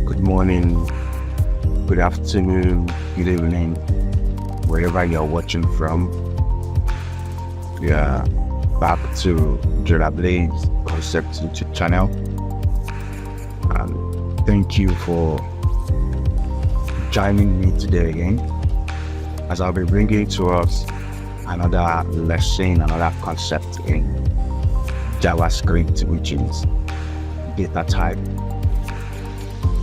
Good morning, good afternoon, good evening, wherever you're watching from. We are back to Blaze Concept YouTube channel. And thank you for joining me today again, as I'll be bringing to us another lesson, another concept in JavaScript, which is data type.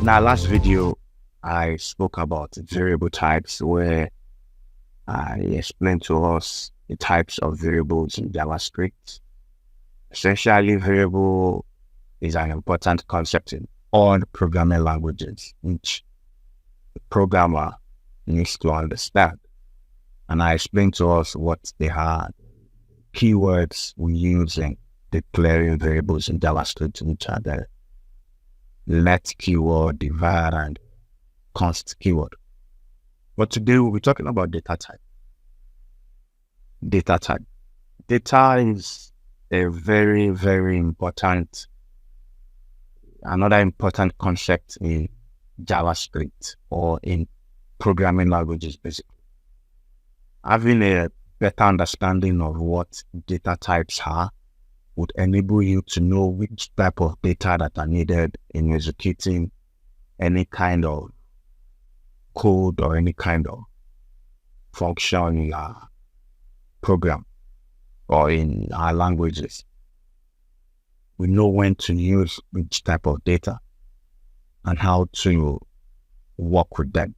In our last video, I spoke about variable types, where I explained to us the types of variables in JavaScript. Essentially, variable is an important concept in all programming languages, which the programmer needs to understand. And I explained to us what they are, keywords we use in declaring variables in JavaScript, which are the let keyword, the var, and const keyword. But today we'll be talking about data type. Data type. Data is a very, very important, another important concept in JavaScript or in programming languages, basically. Having a better understanding of what data types are would enable you to know which type of data that are needed in executing any kind of code or any kind of function in our program or in our languages. We know when to use which type of data and how to work with them.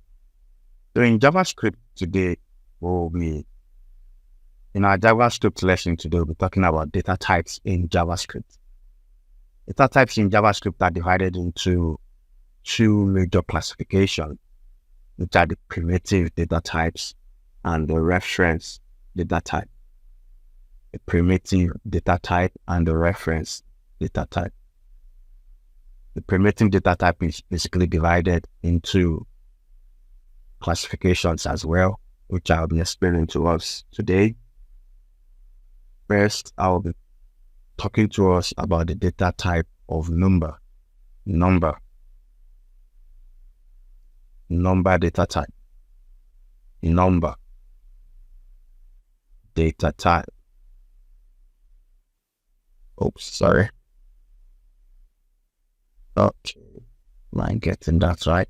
So in JavaScript today, in our JavaScript lesson today, we'll be talking about data types in JavaScript. Data types in JavaScript are divided into two major classifications, which are the primitive data types and the reference data type. The primitive data type and the reference data type. The primitive data type is basically divided into classifications as well, which I'll be explaining to us today. First, I'll be talking to us about the data type of number data type, number data type. Oops, sorry. Okay, am I getting that right?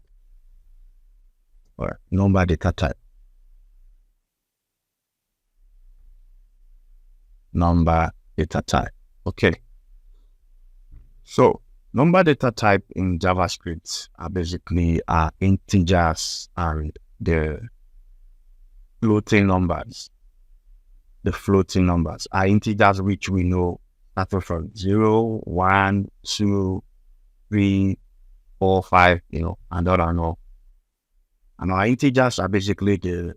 Or number data type. Number data type. Okay. So number data type in JavaScript are basically integers and the floating numbers. The floating numbers are integers which we know starting from 0, 1, 2, 3, 4, 5, and all I know. And our integers are basically the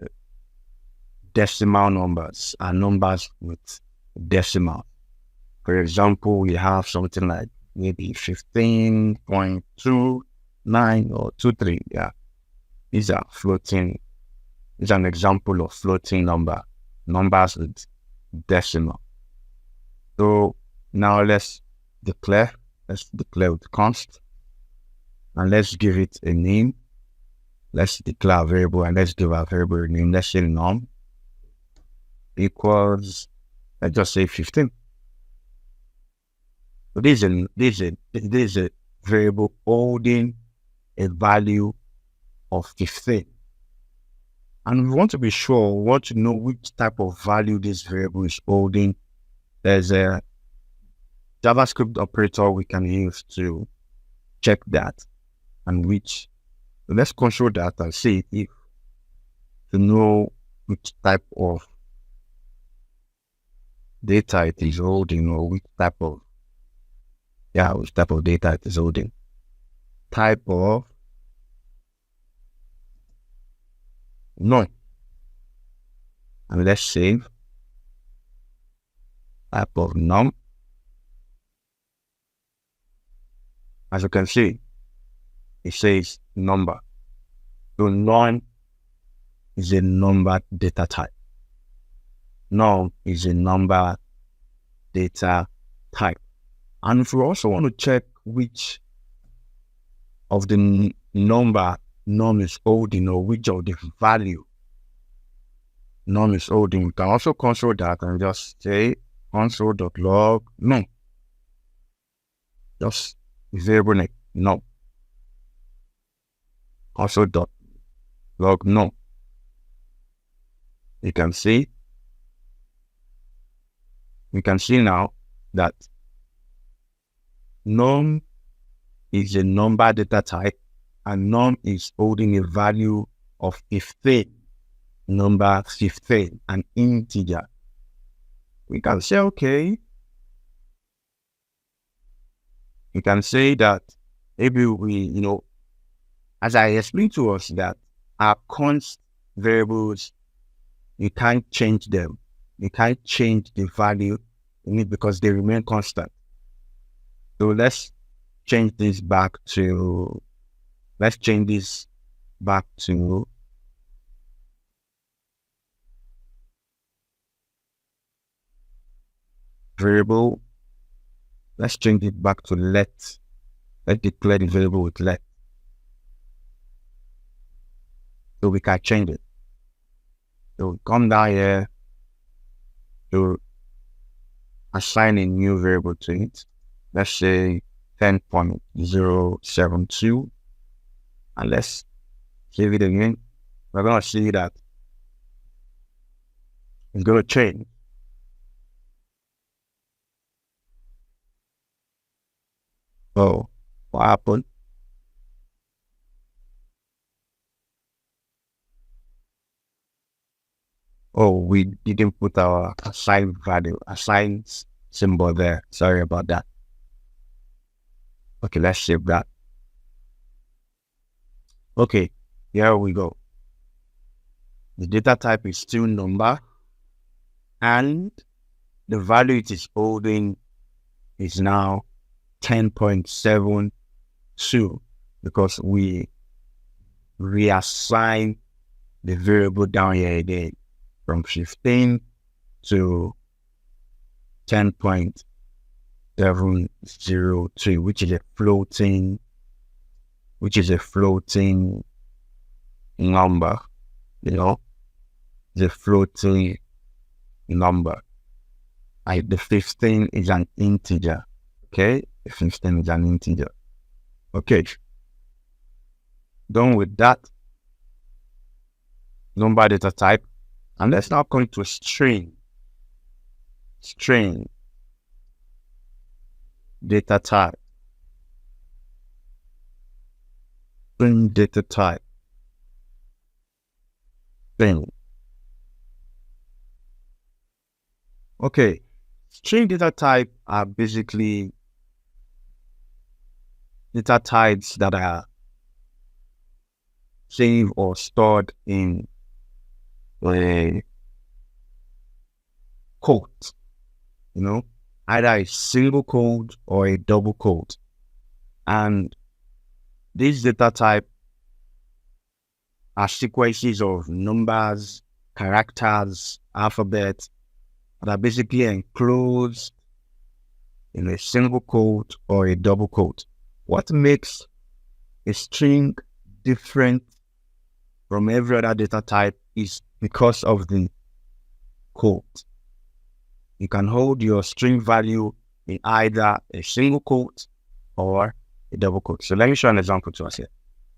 decimal numbers, and numbers with decimal. For example, we have something like maybe 15.29 or 23. Yeah, these are floating. It's an example of floating numbers with decimal. So now let's declare with const, and let's give it a name. Let's declare a variable, and let's give our variable a name. Let's say num equals, let's just say 15. So this is a variable holding a value of 15. And we want to be sure, we want to know which type of value this variable is holding. There's a JavaScript operator we can use to check that, and which, let's control that and see if to know which type of data it is holding, or which type of data it is holding. Type of none. And let's save. Type of num. As you can see, it says number. So none is a number data type. Num is a number data type. And if we also want to check which of the number num is holding, or which of the value num is holding. We can also console that and just say console.log num. Just variable name num. Console.log num. We can see now that num is a number data type, and num is holding a value of 15, number 15, an integer. We can say, okay, we can say that maybe we, as I explained to us, that our const variables, you can't change them. You can't change the value in it because they remain constant. So let's change this back to variable. Let's change it back to let. Let's declare the variable with let. So we can change it. So we come down here to assign a new variable to it. Let's say 10.072. And let's save it again. We're going to see that it's going to change. Oh, what happened? Oh, we didn't put our assigned symbol there. Sorry about that. Okay, let's save that. Okay, here we go. The data type is still number, and the value it is holding is now 10.72 because we reassign the variable down here again from 15 to 10.702, which is a floating number, the floating number. The 15 is an integer. Okay, the 15 is an integer. Okay, done with that number data type, and let's now come to string data type. String data type. String. Okay, string data type are basically data types that are saved or stored in a quote, either a single quote or a double quote. And these data type are sequences of numbers, characters, alphabets that are basically enclosed in a single quote or a double quote. What makes a string different from every other data type is because of the quote. You can hold your string value in either a single quote or a double quote. So let me show an example to us here.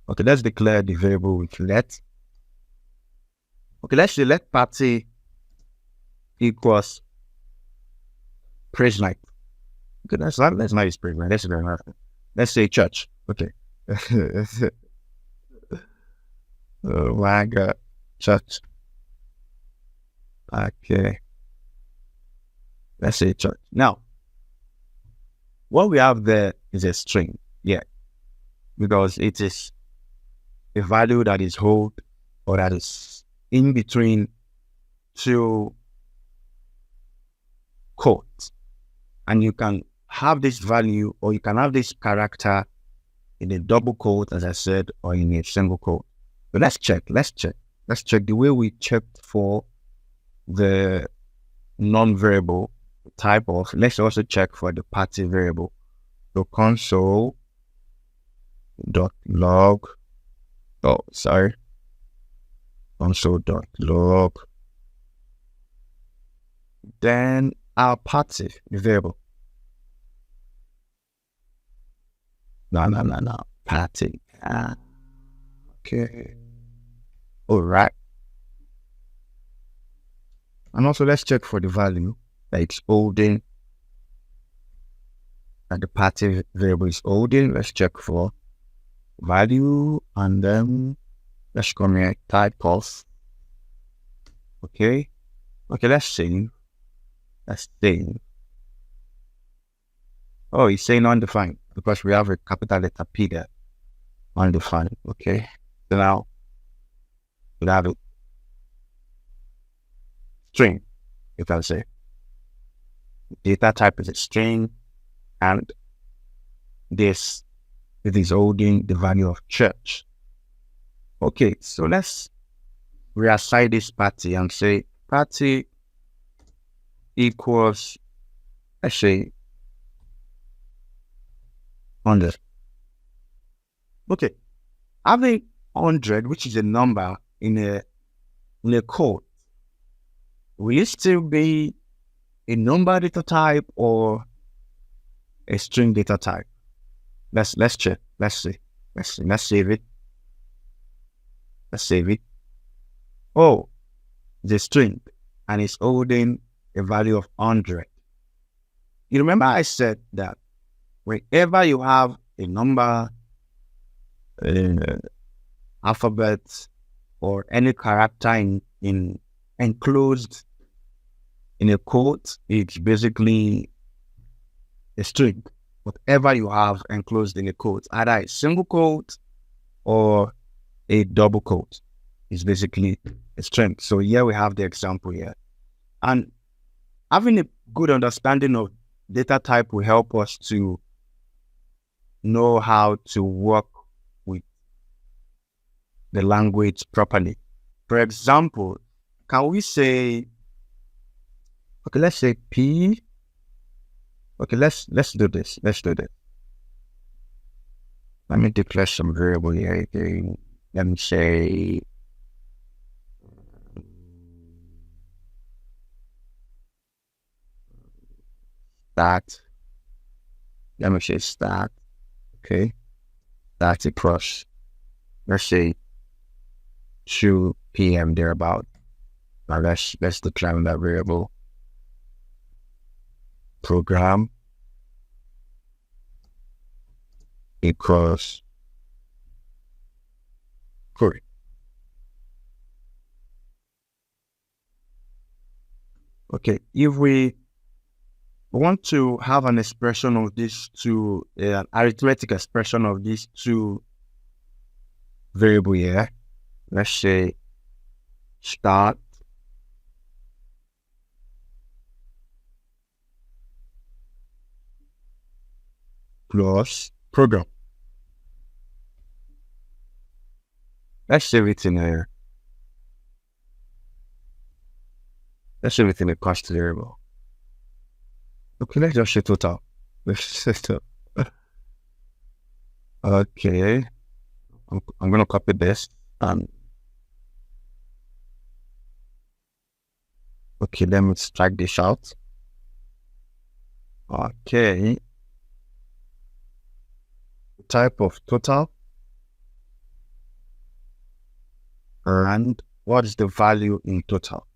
Okay, let's declare the variable with let. Okay, let's say let party equals praise night. Okay, let's not use praise night. Let's say church. Okay. Oh my God, church. Okay. Let's say church. Now, what we have there is a string. Yeah. Because it is a value that is held or that is in between two quotes. And you can have this value or you can have this character in a double quote, as I said, or in a single quote. But let's check the way we checked for the non-variable type of. Let's also check for the party variable. So console.log Oh, sorry. Console.log. Then our party variable. No. Party. Okay. All right. And also let's check for the value that it's holding. And the party variable is holding. Let's check for value, and then let's come here, type of. Okay. Let's save. Oh, it's saying undefined because we have a capital letter P there. Undefined. Okay. So now we have a string, you can say. Data type is a string, and this is holding the value of church. Okay, so let's reassign this party and say party equals, let's say, 100. Okay, having 100, which is a number in a code, will it still be a number data type or a string data type? Let's check. Let's see. Let's save it. Oh, the string, and it's holding a value of 100. You remember I said that whenever you have a number, alphabet, or any character in enclosed in a quote, it's basically a string. Whatever you have enclosed in a quote, either a single quote or a double quote, is basically a string. So here we have the example here. And having a good understanding of data type will help us to know how to work with the language properly. For example, can we say, okay, let's say P. Okay, let's do this. Let me declare some variable here again. Let me say start. Let me say start. Okay, that's across. Let's say 2 p.m. thereabout. Now let's declare that variable. Program equals query. Okay, if we want to have an expression of these two, an arithmetic expression of these two variable here, let's say start plus program. Let's save it in a cost variable. Okay, let's just say total. Okay, I'm gonna copy this and okay, let me strike this out. Okay, type of total, and what is the value in total?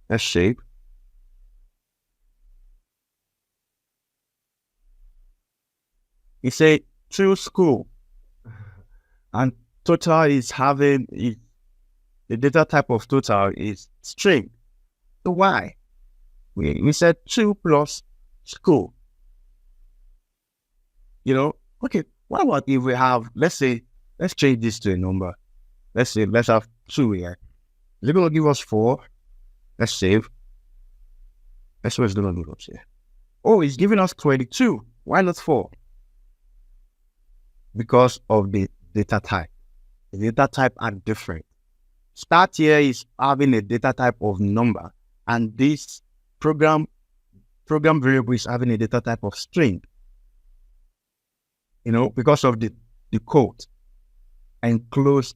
Let's shape. You say to school, and total is having the data type of total is string. So why? We said 2 plus school. You know, okay, what about if we have, let's change this to a number. Let's have 2 here. Is it going to give us 4? Let's save. Let's see what it's going to give us here. Oh, it's giving us 22. Why not 4? Because of the data type. The data type are different. Start here is having a data type of number, and this program variable is having a data type of string. You know, because of the the code enclosed,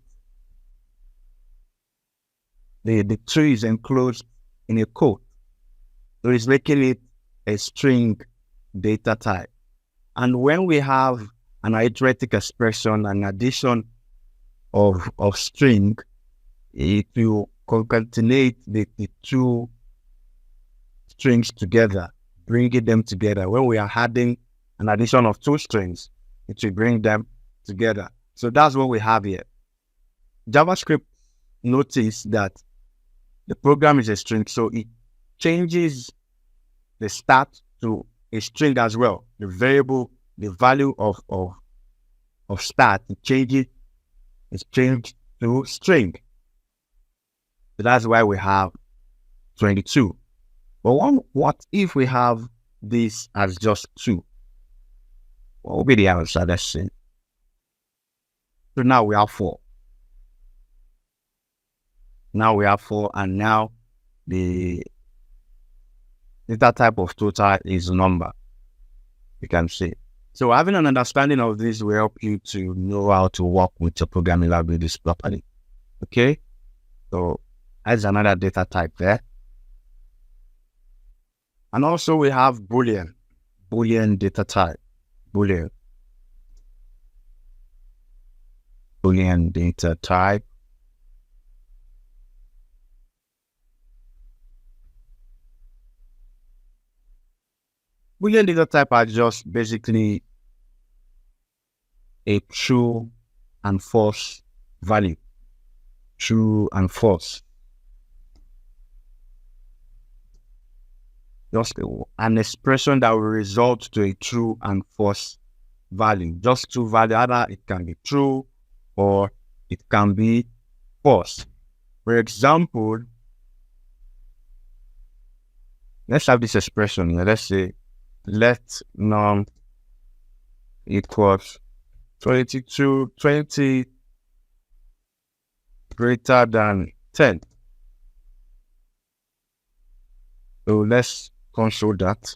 the tree is enclosed in a code. So it's making it a string data type. And when we have an arithmetic expression, an addition of string, it will concatenate the two strings together, bringing them together. When we are adding an addition of two strings, it will bring them together. So that's what we have here. JavaScript notice that the program is a string, so it changes the start to a string as well. The variable, the value of start, it changes, it's changed to string. So that's why we have 22. But what if we have this as just 2? What will be the answer? Let's see. So now we have 4. Now we have 4, and now the data type of total is number. You can see. So having an understanding of this will help you to know how to work with your programming languages properly. Okay? So that's another data type there. And also we have Boolean data type. Boolean data type. Boolean data type are just basically a true and false value. True and false. Just an expression that will result to a true and false value. Just two values. Either it can be true or it can be false. For example, let's have this expression. Let's say let num equals 20 greater than 10. So let's console that.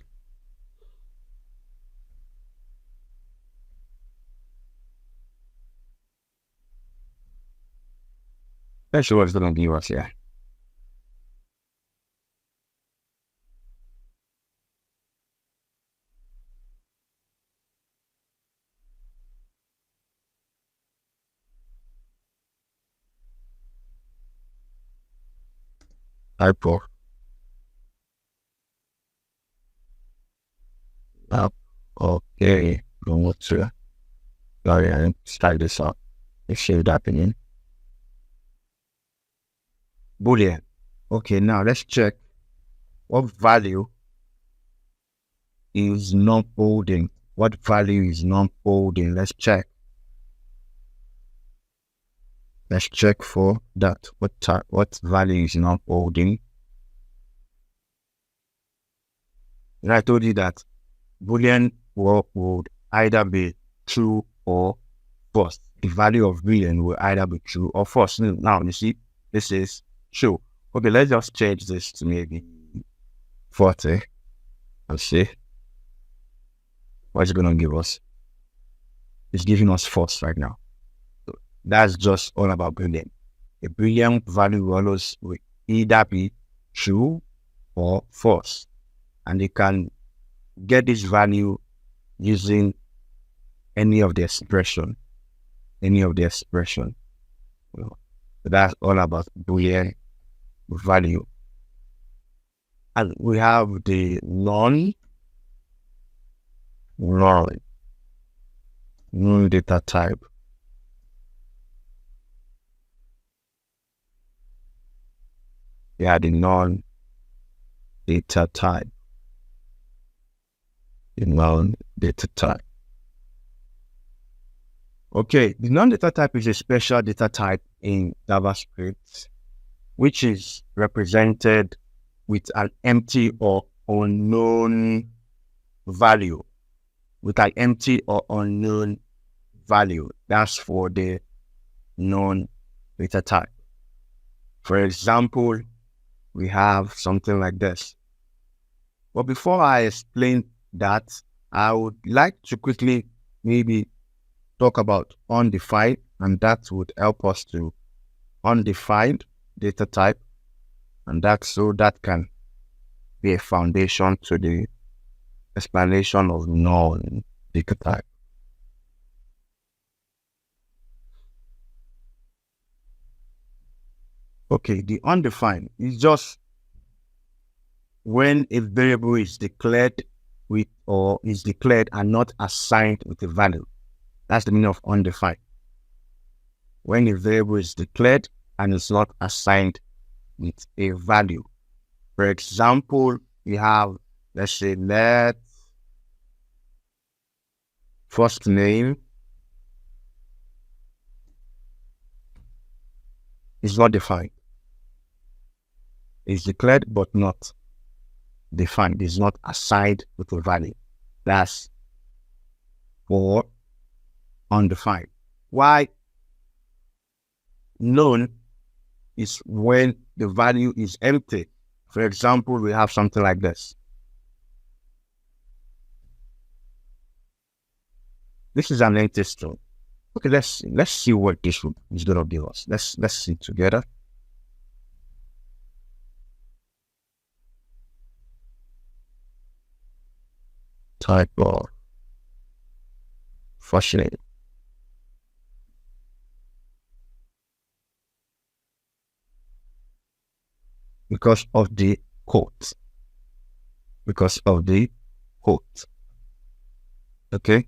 Let's see what's going to give us here. Typo. Okay. Going to go ahead and start this up. Let's share that opinion. Boolean. Okay, now let's check what value is non-folding. What value is non-folding? Let's check. Let's check for that. What value is non-folding? And I told you that Boolean would either be true or false. The value of Boolean will either be true or false. Now, you see, this is true. Okay, let's just change this to maybe 40. Let's see. What's it going to give us? It's giving us false right now. So that's just all about Boolean. A Boolean value will either be true or false. And you can get this value using any of the expression. So that's all about Boolean value. And we have the non data type. Yeah, the non data type. The non data type. Okay, the non-data type is a special data type in JavaScript, which is represented with an empty or unknown value. With an empty or unknown value. That's for the non-data type. For example, we have something like this. But before I explain that, I would like to quickly maybe talk about undefined, and that would help us to undefined data type, and that can be a foundation to the explanation of known data type. Okay, the undefined is just when a variable is declared with or is declared and not assigned with a value. That's the meaning of undefined. When a variable is declared and is not assigned with a value. For example, we have, let's say, let first name is not defined. It's declared but not defined. It's not assigned with a value. That's for undefined. Why? Known is when the value is empty. For example, we have something like this. This is an empty string. Okay, let's see what this is going to give us. Let's see together. Type of fascinating. Because of the quote. Because of the quote. Okay.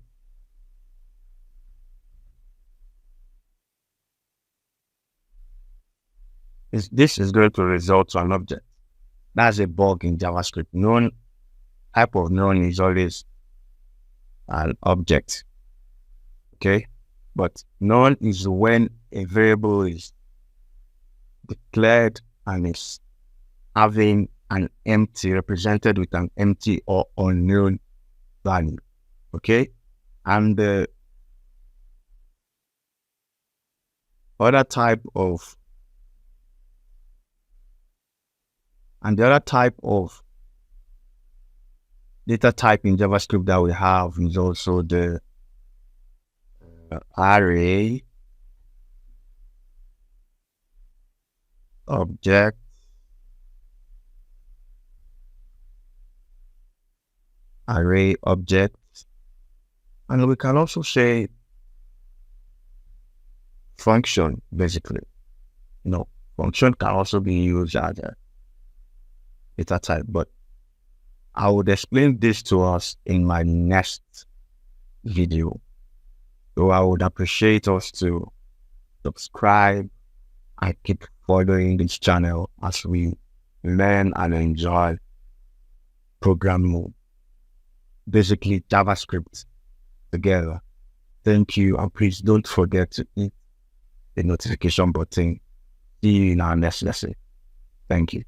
This is going to result to an object. That's a bug in JavaScript. Known type of known is always an object. Okay. But known is when a variable is declared and is having an empty, represented with an empty or unknown value. Okay. And the other type of data type in JavaScript that we have is also the array object and we can also say function. Basically, function can also be used as a data type, but I would explain this to us in my next video. So I would appreciate us to subscribe and keep following this channel as we learn and enjoy programming, basically JavaScript, together. Thank you, and please don't forget to hit the notification button. See you in our next lesson. Thank you.